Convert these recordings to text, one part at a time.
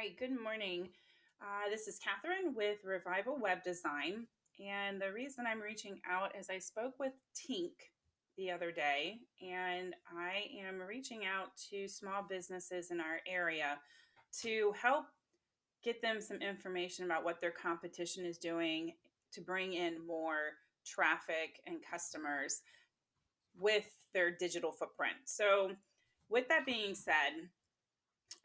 right, good morning. This is Catherine with Revival Web Design. And the reason I'm reaching out is I spoke with Tink the other day, and I am reaching out to small businesses in our area to help get them some information about what their competition is doing to bring in more traffic and customers with their digital footprint. So, with that being said,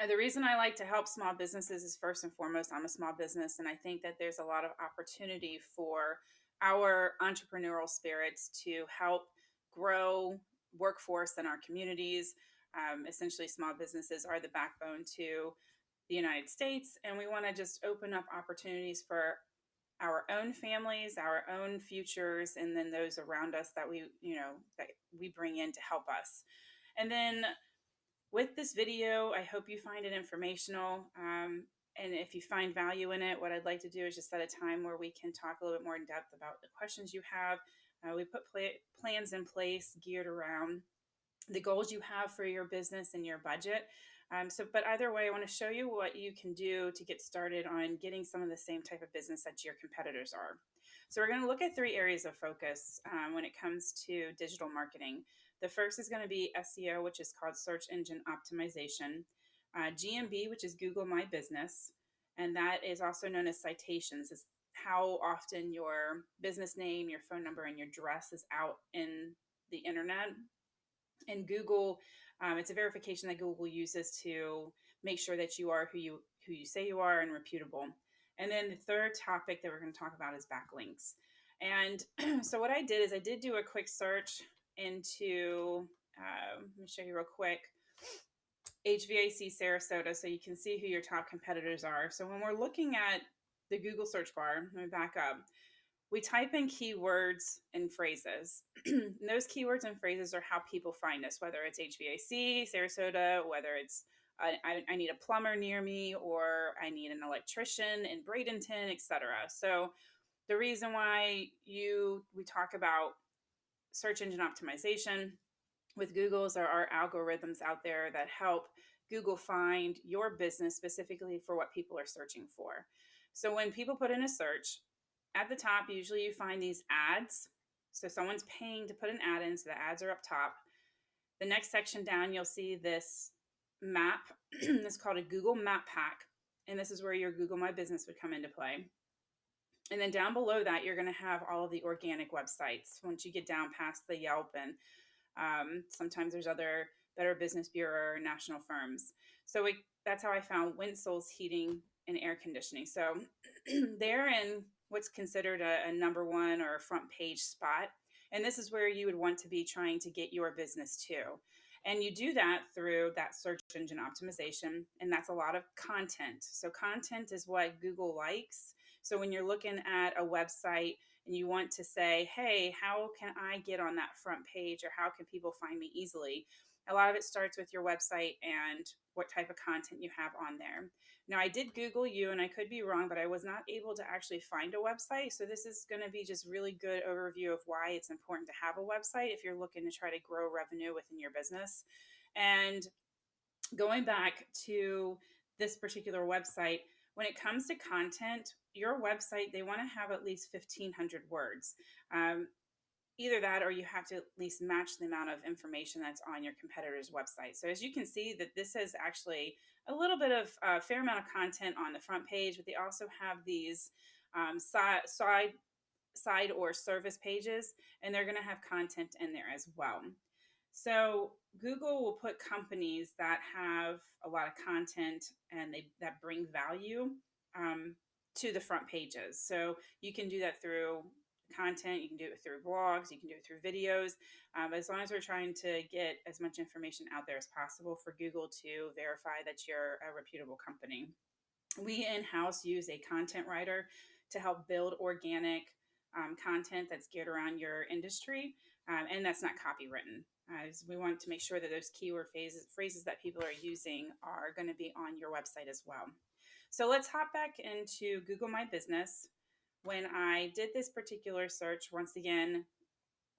the reason I like to help small businesses is first and foremost, I'm a small business, and I think that there's a lot of opportunity for our entrepreneurial spirits to help grow workforce in our communities. Essentially, small businesses are the backbone to the United States, and we want to just open up opportunities for our own families, our own futures, and then those around us that we bring in to help us. And then with this video, I hope you find it informational. And if you find value in it, what I'd like to do is just set a time where we can talk a little bit more in depth about the questions you have. We put plans in place geared around the goals you have for your business and your budget. But either way, I want to show you what you can do to get started on getting some of the same type of business that your competitors are. So we're going to look at three areas of focus when it comes to digital marketing. The first is going to be SEO, which is called search engine optimization, GMB, which is Google My Business, and that is also known as citations. It's how often your business name, your phone number, and your address is out in the internet. And Google, it's a verification that Google uses to make sure that you are who you say you are and reputable. And then the third topic that we're going to talk about is backlinks. And so what I did is I did do a quick search into, let me show you real quick, HVAC Sarasota, so you can see who your top competitors are. So when we're looking at the Google search bar, let me back up. We type in keywords and phrases. And those keywords and phrases are how people find us, whether it's HVAC, Sarasota, whether it's I need a plumber near me, or I need an electrician in Bradenton, etc. So the reason why we talk about search engine optimization with Google is there are algorithms out there that help Google find your business specifically for what people are searching for. So when people put in a search, at the top, usually you find these ads. So someone's paying to put an ad in, so the ads are up top. The next section down, you'll see this map. It's called a Google Map Pack. And this is where your Google My Business would come into play. And then down below that, you're going to have all of the organic websites. Once you get down past the Yelp, and sometimes there's other Better Business Bureau or national firms. So that's how I found Winsel's Heating and Air Conditioning. So they're in what's considered a number one or a front page spot. And this is where you would want to be trying to get your business to. And you do that through that search engine optimization. And that's a lot of content. So content is what Google likes. So when you're looking at a website and you want to say, hey, how can I get on that front page, or how can people find me easily? A lot of it starts with your website and what type of content you have on there. Now, I did Google you, and I could be wrong, but I was not able to actually find a website. So this is going to be just really good overview of why it's important to have a website if you're looking to try to grow revenue within your business. And going back to this particular website, when it comes to content, your website, they want to have at least 1,500 words. Either that, or you have to at least match the amount of information that's on your competitor's website. So as you can see, that this is actually a little bit of a fair amount of content on the front page, but they also have these side or service pages, and they're going to have content in there as well. So Google will put companies that have a lot of content and that bring value to the front pages. So you can do that through content, you can do it through blogs, you can do it through videos, but as long as we're trying to get as much information out there as possible for Google to verify that you're a reputable company. We in-house use a content writer to help build organic content that's geared around your industry, and that's not copywritten. We want to make sure that those keyword phrases that people are using are going to be on your website as well. So let's hop back into Google My Business. When I did this particular search, once again,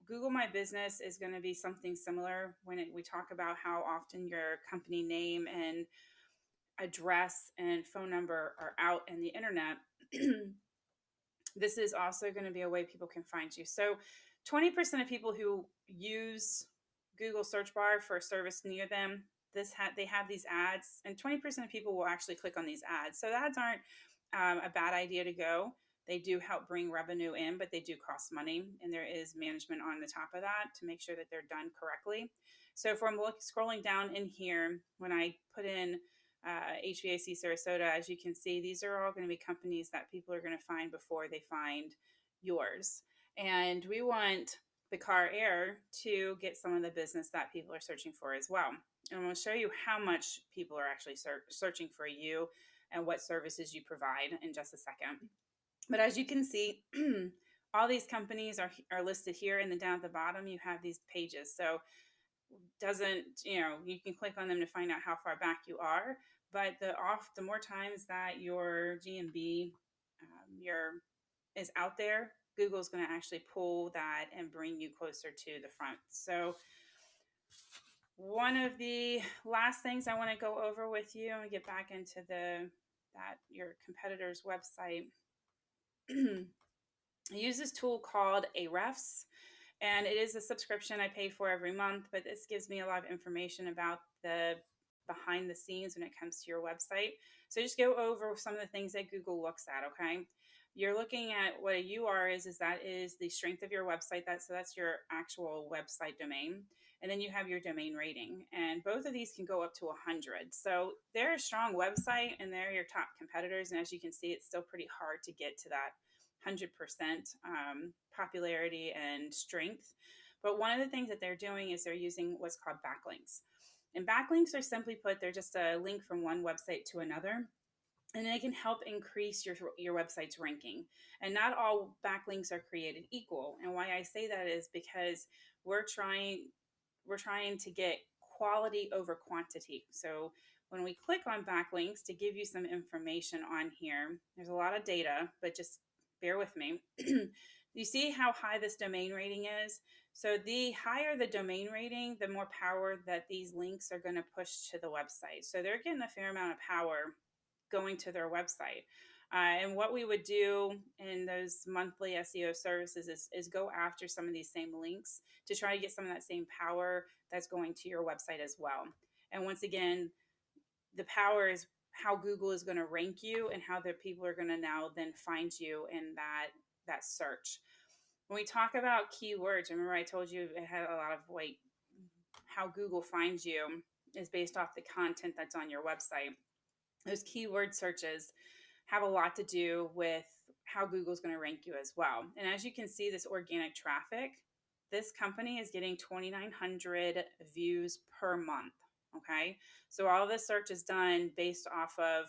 Google My Business is going to be something similar when we talk about how often your company name and address and phone number are out in the internet, this is also going to be a way people can find you. So 20% of people who use Google search bar for a service near them, they have these ads, and 20% of people will actually click on these ads. So the ads aren't a bad idea to go. They do help bring revenue in, but they do cost money, and there is management on the top of that to make sure that they're done correctly. So if I'm scrolling down in here, when I put in HVAC Sarasota, as you can see, these are all going to be companies that people are going to find before they find yours. And we want Bacarr Air to get some of the business that people are searching for as well. And I'm going to show you how much people are actually searching for you and what services you provide in just a second. But as you can see, all these companies are listed here, and then down at the bottom you have these pages. So doesn't, you can click on them to find out how far back you are, but the more times that your GMB is out there, Google's going to actually pull that and bring you closer to the front. So one of the last things I want to go over with you and get back into your competitor's website. I use this tool called Ahrefs, and it is a subscription I pay for every month, but this gives me a lot of information about the behind the scenes when it comes to your website. So just go over some of the things that Google looks at, okay? You're looking at what a UR is that is the strength of your website. So that's your actual website domain. And then you have your domain rating. And both of these can go up to 100. So they're a strong website and they're your top competitors. And as you can see, it's still pretty hard to get to that 100% popularity and strength. But one of the things that they're doing is they're using what's called backlinks. And backlinks are, simply put, they're just a link from one website to another. And they can help increase your website's ranking. And not all backlinks are created equal. And why I say that is because we're trying to get quality over quantity. So when we click on backlinks, to give you some information on here, there's a lot of data, but just bear with me. You see how high this domain rating is? So the higher the domain rating, the more power that these links are going to push to the website. So they're getting a fair amount of power going to their website. And what we would do in those monthly SEO services is go after some of these same links to try to get some of that same power that's going to your website as well. And once again, the power is how Google is going to rank you and how the people are going to now then find you in that search. When we talk about keywords, remember I told you it had a lot of weight. How Google finds you is based off the content that's on your website. Those keyword searches have a lot to do with how Google's going to rank you as well. And as you can see, this organic traffic, this company is getting 2,900 views per month. Okay. So all of this search is done based off of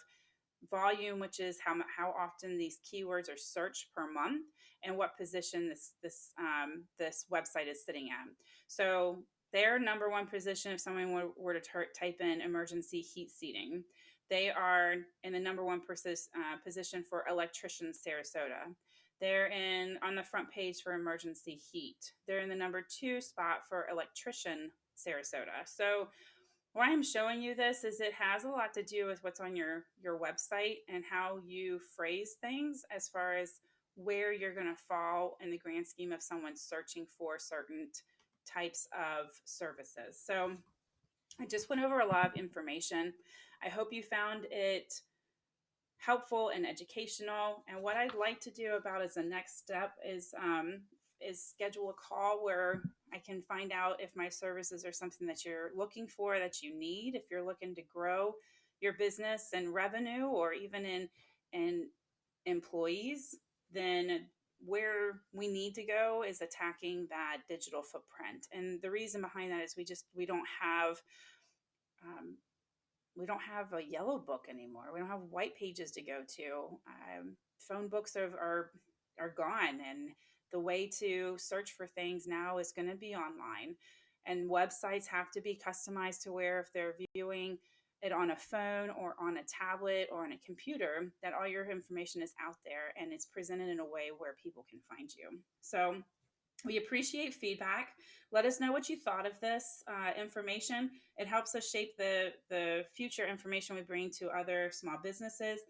volume, which is how often these keywords are searched per month and what position this website is sitting at. So their number one position, if someone were to type in emergency heat seating, they are in the number one position for electrician Sarasota. They're on the front page for emergency heat. They're in the number 2 spot for electrician Sarasota. So why I'm showing you this is it has a lot to do with what's on your website and how you phrase things as far as where you're going to fall in the grand scheme of someone searching for certain types of services. So I just went over a lot of information. I hope you found it helpful and educational. And what I'd like to do about as a next step is schedule a call where I can find out if my services are something that you're looking for, that you need, if you're looking to grow your business and revenue, or even in employees, then where we need to go is attacking that digital footprint. And the reason behind that is we don't have a yellow book anymore. We don't have white pages to go to. Phone books are gone, and the way to search for things now is going to be online. And websites have to be customized to where if they're viewing it on a phone or on a tablet or on a computer, that all your information is out there and it's presented in a way where people can find you. So We appreciate feedback. Let us know what you thought of this information. It helps us shape the future information we bring to other small businesses.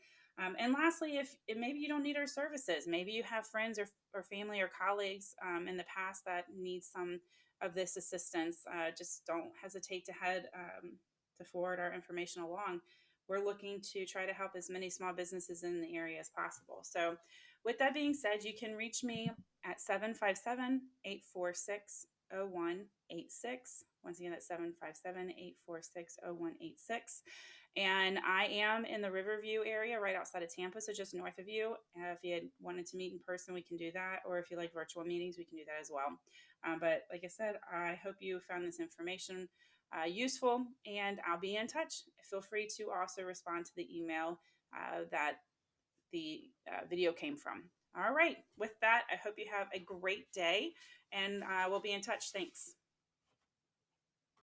And lastly, if maybe you don't need our services, maybe you have friends or family or colleagues in the past that need some of this assistance, just don't hesitate to forward our information along. We're looking to try to help as many small businesses in the area as possible. So, with that being said, you can reach me at 757-846-0186. Once again, that's 757-846-0186. And I am in the Riverview area right outside of Tampa, so just north of you. If you had wanted to meet in person, we can do that. Or if you like virtual meetings, we can do that as well. But like I said, I hope you found this information useful, and I'll be in touch. Feel free to also respond to the email that the video came from. All right. With that, I hope you have a great day, and we'll be in touch. Thanks.